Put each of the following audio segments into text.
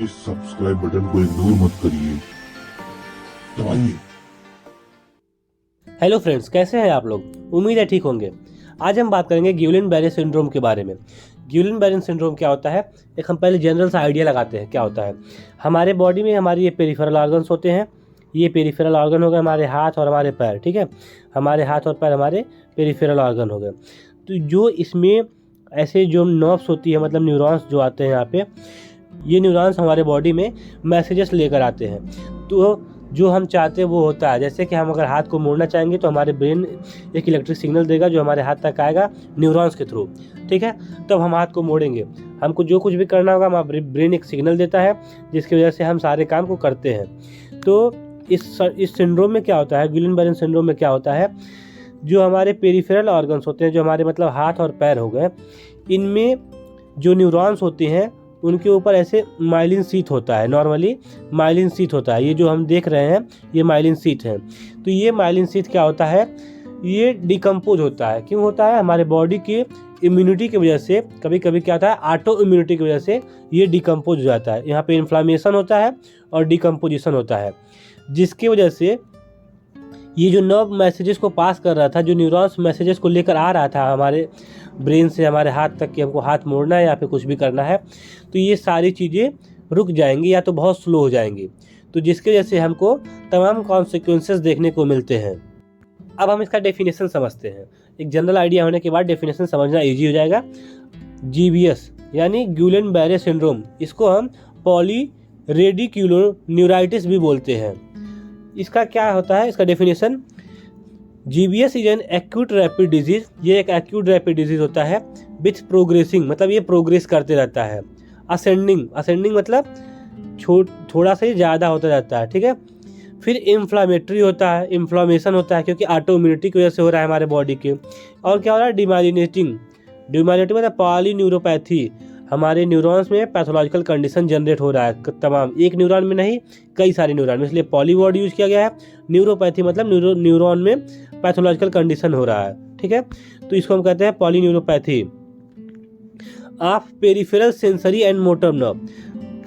इस subscribe button को ignore मत करिए, दबाइए। हेलो फ्रेंड्स, कैसे हैं आप लोग? उम्मीद है ठीक होंगे। आज हम बात करेंगे ग्यूलिन-बेरे सिंड्रोम के बारे में। ग्यूलिन-बेरे सिंड्रोम क्या होता है, एक हम पहले जनरल सा आइडिया लगाते हैं क्या होता है। हमारे बॉडी में हमारे ये पेरिफेरल ऑर्गन्स होते हैं। ये पेरिफेरल ऑर्गन हो गए हमारे हाथ और हमारे पैर, ठीक है। हमारे हाथ और पैर हमारे पेरिफेरल ऑर्गन हो गए। तो जो इसमें ऐसे जो नर्व्स होती है, मतलब न्यूरॉन्स जो आते हैं यहाँ पे, ये न्यूरॉन्स हमारे बॉडी में मैसेजेस लेकर आते हैं। तो जो हम चाहते हैं वो होता है। जैसे कि हम अगर हाथ को मोड़ना चाहेंगे तो हमारे ब्रेन एक इलेक्ट्रिक सिग्नल देगा जो हमारे हाथ तक आएगा न्यूरॉन्स के थ्रू, ठीक है। तब हम हाथ को मोड़ेंगे, हमको जो कुछ भी करना होगा हमारा ब्रेन एक सिग्नल देता है जिसकी वजह से हम सारे काम को करते हैं। तो इस सिंड्रोम में क्या होता है, ग्यूलिन-बेरे सिंड्रोम में क्या होता है, जो हमारे पेरिफेरल ऑर्गन्स होते हैं, जो हमारे मतलब हाथ और पैर हो गए, इनमें जो न्यूरॉन्स होते हैं उनके ऊपर ऐसे माइलिन शीथ होता है। नॉर्मली माइलिन शीथ होता है। ये जो हम देख रहे हैं ये माइलिन शीथ है। तो ये माइलिन शीथ क्या होता है, ये डिकम्पोज होता है। क्यों होता है? हमारे बॉडी की इम्यूनिटी की वजह से, कभी कभी क्या होता है ऑटो इम्यूनिटी की वजह से ये डिकम्पोज हो जाता है। यहाँ पे इन्फ्लामेशन होता है और डिकम्पोजिशन होता है, जिसकी वजह से ये जो नर्व मैसेजेस को पास कर रहा था, जो न्यूरॉन्स मैसेजेस को लेकर आ रहा था हमारे ब्रेन से हमारे हाथ तक कि हमको हाथ मोड़ना है या फिर कुछ भी करना है, तो ये सारी चीज़ें रुक जाएंगी या तो बहुत स्लो हो जाएंगी। तो जिसकी वजह से हमको तमाम कॉन्सिक्वेंसेस देखने को मिलते हैं। अब हम इसका डेफिनेशन समझते हैं। एक जनरल आइडिया होने के बाद डेफिनेशन समझना ईजी हो जाएगा। GBS यानी ग्यूलिन-बेरे सिंड्रोम, इसको हम पॉलीरेडिक्यूलोन्यूराइटिस भी बोलते हैं। इसका क्या होता है, इसका definition, GBS is an acute rapid disease. ये एक एक्यूट रैपिड डिजीज होता है विथ प्रोग्रेसिंग, मतलब ये प्रोग्रेस करते रहता है। असेंडिंग मतलब थोड़ा सा ही ज़्यादा होता जाता है, ठीक है। फिर इन्फ्लामेटरी होता है, इन्फ्लामेशन होता है क्योंकि ऑटो इम्यूनिटी की वजह से हो रहा है हमारे बॉडी के। और क्या हो रहा है, डिमाइलिनेटिंग मतलब पॉलीन्यूरोपैथी, हमारे न्यूरॉन्स में पैथोलॉजिकल कंडीशन जनरेट हो रहा है तमाम, एक न्यूरॉन में नहीं कई सारे न्यूरॉन में, इसलिए पॉली वर्ड यूज किया गया है। न्यूरोपैथी मतलब न्यूरॉन में पैथोलॉजिकल कंडीशन हो रहा है, ठीक है। तो इसको हम कहते हैं polyneuropathy of peripheral sensory and motor nerve.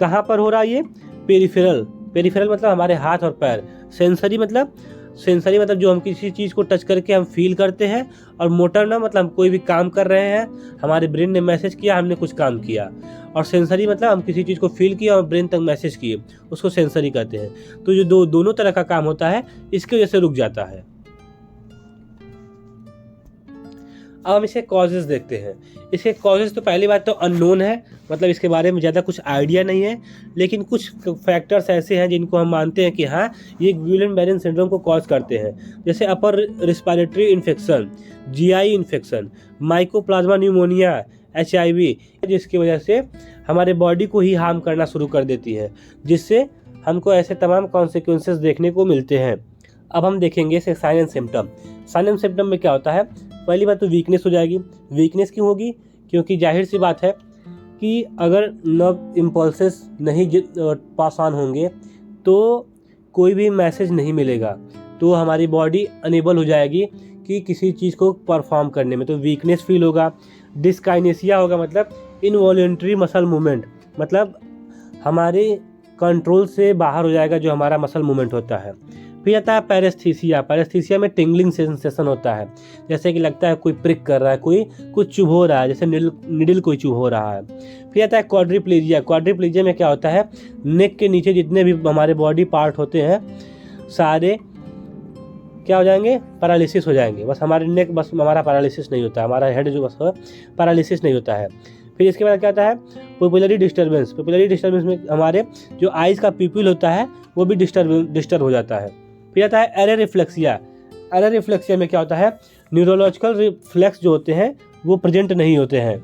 कहाँ पर हो रहा है ये? पेरिफेरल मतलब हमारे हाथ और पैर। सेंसरी मतलब जो हम किसी चीज़ को टच करके हम फील करते हैं, और मोटर नर्व मतलब हम कोई भी काम कर रहे हैं, हमारे ब्रेन ने मैसेज किया, हमने कुछ काम किया। और सेंसरी मतलब हम किसी चीज़ को फील किया और ब्रेन तक मैसेज किए, उसको सेंसरी कहते हैं। तो जो दोनों तरह का काम होता है इसकी वजह से रुक जाता है। अब हम इसके कॉजेज़ देखते हैं। इसके कॉजेज़ तो पहली बात तो अननोन है, मतलब इसके बारे में ज़्यादा कुछ आइडिया नहीं है, लेकिन कुछ फैक्टर्स ऐसे हैं जिनको हम मानते हैं कि हाँ ये ग्यूलिन-बेरे सिंड्रोम को कॉज करते हैं। जैसे upper respiratory infection, GI infection, mycoplasma pneumonia, HIV, जिसकी वजह से हमारे बॉडी को ही हार्म करना शुरू कर देती है, जिससे हमको ऐसे तमाम कॉन्सिक्वेंसेस देखने को मिलते हैं। अब हम देखेंगे इसे sign and symptom. Sign and symptom में क्या होता है, पहली बात तो वीकनेस हो जाएगी। वीकनेस क्यों होगी? क्योंकि जाहिर सी बात है कि अगर नर्व इम्पल्सेस नहीं पास ऑन होंगे तो कोई भी मैसेज नहीं मिलेगा, तो हमारी बॉडी अनेबल हो जाएगी कि किसी चीज़ को परफॉर्म करने में। तो वीकनेस फील होगा। डिस्काइनेसिया होगा, मतलब इनवॉलेंट्री मसल मूवमेंट, मतलब हमारे कंट्रोल से बाहर हो जाएगा जो हमारा मसल मूवमेंट होता है। फिर आता है पैरेस्थीसिया में टिंगलिंग सेंसेशन होता है, जैसे कि लगता है कोई प्रिक कर रहा है, कोई कुछ चुभ हो रहा है, जैसे निडल कोई चुभ हो रहा है। फिर आता है क्वाड्रिप्लेजिया में क्या होता है, नेक के नीचे जितने भी हमारे बॉडी पार्ट होते हैं सारे क्या हो जाएंगे, पैरालिसिस हो जाएंगे। बस हमारे नेक, बस हमारा पैरालिसिस नहीं होता, हमारा हेड जो बस पैरालिसिस नहीं होता है। फिर इसके बाद क्या आता है, पुपिलरी डिस्टर्बेंस में हमारे जो आइज़ का पिपिल होता है वो भी डिस्टर्ब हो जाता है। फिर आता है एरर रिफ्लेक्सिया में क्या होता है, न्यूरोलॉजिकल रिफ्लेक्स जो होते हैं वो प्रेजेंट नहीं होते हैं।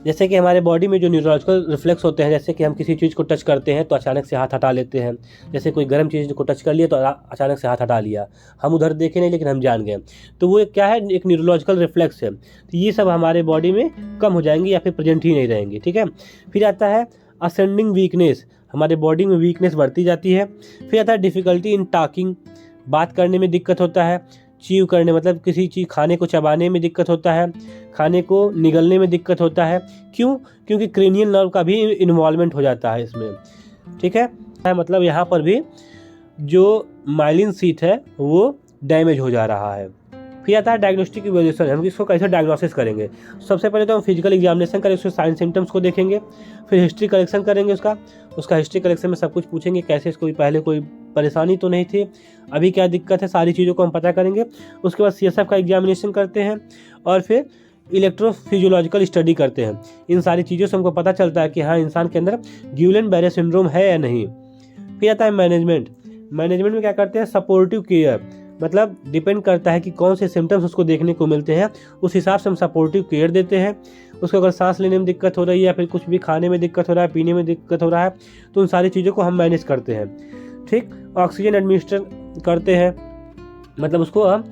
जैसे कि हमारे बॉडी में जो न्यूरोलॉजिकल रिफ्लेक्स होते हैं, जैसे कि हम किसी चीज़ को टच करते हैं तो अचानक से हाथ हटा लेते हैं। जैसे कोई गर्म चीज़ को टच कर लिया तो अचानक से हाथ हटा लिया, हम उधर देखे नहीं लेकिन हम जान गए, तो वो क्या है, एक न्यूरोलॉजिकल रिफ्लेक्स है। तो ये सब हमारे बॉडी में कम हो जाएंगी या फिर प्रेजेंट ही नहीं रहेंगी, ठीक है। फिर आता है असेंडिंग वीकनेस, हमारे बॉडी में वीकनेस बढ़ती जाती है। फिर आता है डिफ़िकल्टी इन टॉकिंग, बात करने में दिक्कत होता है। चीव करने मतलब किसी चीज़ खाने को चबाने में दिक्कत होता है, खाने को निगलने में दिक्कत होता है। क्यों? क्योंकि क्रेनियल नर्व का भी इन्वॉल्वमेंट हो जाता है इसमें, ठीक है। मतलब यहाँ पर भी जो माइलिन सीट है वो डैमेज हो जा रहा है। फिर आता है डायग्नोस्टिक इवैल्यूएशन, हम इसको कैसे डायग्नोसिस करेंगे। सबसे पहले तो हम फिजिकल एग्जामिनेशन करेंगे, उसके साइन सिम्टम्स को देखेंगे, फिर हिस्ट्री कलेक्शन करेंगे उसका हिस्ट्री कलेक्शन में सब कुछ पूछेंगे, कैसे इसको पहले कोई परेशानी तो नहीं थी, अभी क्या दिक्कत है, सारी चीज़ों को हम पता करेंगे। उसके बाद CSF का एग्जामिनेशन करते हैं और फिर इलेक्ट्रोफिजियोलॉजिकल स्टडी करते हैं। इन सारी चीज़ों से हमको पता चलता है कि हाँ इंसान के अंदर ग्यूलेन बैरे सिंड्रोम है या नहीं। फिर आता है मैनेजमेंट में क्या करते हैं, सपोर्टिव केयर, मतलब डिपेंड करता है कि कौन से सिम्टम्स उसको देखने को मिलते हैं, उस हिसाब से हम सपोर्टिव केयर देते हैं। उसको अगर सांस लेने में दिक्कत हो रही है या फिर कुछ भी खाने में दिक्कत हो रहा है, पीने में दिक्कत हो रहा है, तो उन सारी चीज़ों को हम मैनेज करते हैं, ठीक। ऑक्सीजन एडमिनिस्टर करते हैं, मतलब उसको हम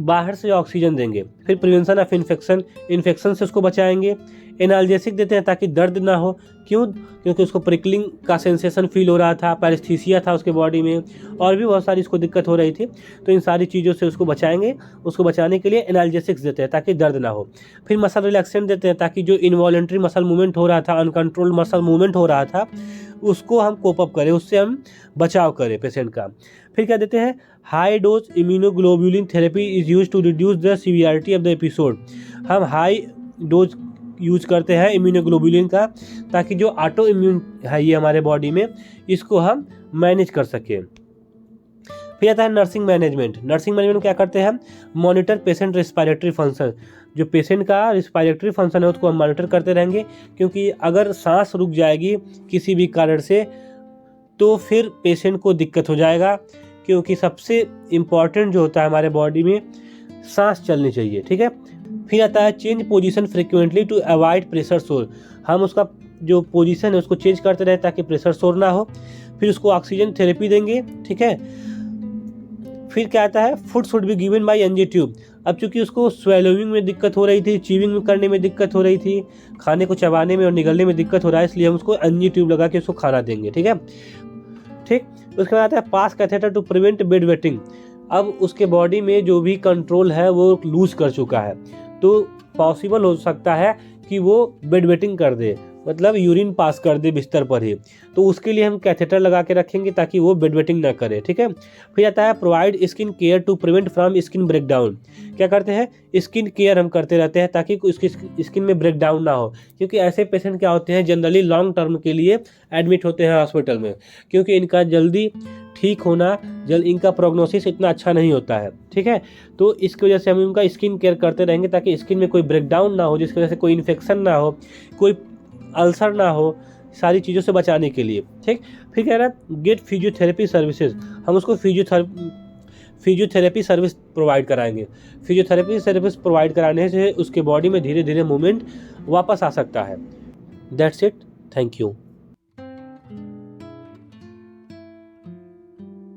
बाहर से ऑक्सीजन देंगे। फिर प्रिवेंशन ऑफ इन्फेक्शन से उसको बचाएंगे। एनाल्जेसिक देते हैं ताकि दर्द ना हो। क्यों? क्योंकि उसको प्रिकलिंग का सेंसेशन फील हो रहा था, पैरेस्थीसिया था उसके बॉडी में, और भी बहुत सारी इसको दिक्कत हो रही थी। तो इन सारी चीज़ों से उसको बचाएंगे। उसको बचाने के लिए एनाल्जेसिक्स देते हैं ताकि दर्द ना हो। फिर मसल रिलैक्सेंट देते हैं ताकि जो इनवॉलेंट्री मसल मूवमेंट हो रहा था, अनकंट्रोल मसल मूवमेंट हो रहा था, उसको हम कोप अप करें, उससे हम बचाव करें पेशेंट का। फिर क्या देते हैं, high dose immunoglobulin therapy is use to reduce the severity of the episode. हम हाई डोज यूज करते हैं इम्यूनोग्लोबुलिन का ताकि जो ऑटो इम्यून है ये हमारे बॉडी में, इसको हम मैनेज कर सकें। फिर आता है नर्सिंग मैनेजमेंट में क्या करते हैं हम, मॉनिटर पेशेंट रिस्पायरेटरी फंक्शन। जो पेशेंट का रिस्पायरेटरी फंक्शन है उसको हम मॉनिटर करते रहेंगे, क्योंकि अगर सांस रुक जाएगी किसी भी कारण से तो फिर पेशेंट को दिक्कत हो जाएगा, क्योंकि सबसे इम्पॉर्टेंट जो होता है हमारे बॉडी में सांस चलनी चाहिए, ठीक है। फिर आता है change position frequently to avoid pressure sore. हम उसका जो पोजीशन है उसको चेंज करते रहे ताकि प्रेशर सोर ना हो। फिर उसको ऑक्सीजन थेरेपी देंगे, ठीक है। फिर क्या आता है, food should be given by NG tube. अब चूंकि उसको स्वेलोइंग में दिक्कत हो रही थी, चीविंग करने में दिक्कत हो रही थी, खाने को चबाने में और निगलने में दिक्कत हो रहा है, इसलिए हम उसको एनजी ट्यूब लगा के उसको खाना देंगे, ठीक है, ठीक। उसके बाद आता है pass catheter to prevent bed wetting. अब उसके बॉडी में जो भी कंट्रोल है वो लूज कर चुका है, तो पॉसिबल हो सकता है कि वो बेड वेटिंग कर दे, मतलब यूरिन पास कर दे बिस्तर पर ही, तो उसके लिए हम कैथेटर लगा के रखेंगे ताकि वो बेड वेटिंग ना करे, ठीक है। फिर आता है provide skin care to prevent from skin breakdown. क्या करते हैं, स्किन केयर हम करते रहते हैं ताकि उसकी स्किन में ब्रेकडाउन ना हो, क्योंकि ऐसे पेशेंट क्या होते हैं जनरली लॉन्ग टर्म के लिए एडमिट होते हैं हॉस्पिटल में, क्योंकि इनका जल्दी ठीक होना, इनका प्रोग्नोसिस इतना अच्छा नहीं होता है, ठीक है। तो इसकी वजह से हम उनका स्किन केयर करते रहेंगे ताकि स्किन में कोई ब्रेकडाउन ना हो, जिसकी वजह से कोई इन्फेक्शन ना हो, कोई अल्सर ना हो, सारी चीज़ों से बचाने के लिए, ठीक। फिर कह रहा है गेट फिजियोथेरेपी सर्विसेज। हम उसको फिजियोथेरेपी सर्विस प्रोवाइड कराएंगे। फिजियोथेरेपी सर्विस प्रोवाइड कराने से उसके बॉडी में धीरे धीरे मूवमेंट वापस आ सकता है। That's it, thank you.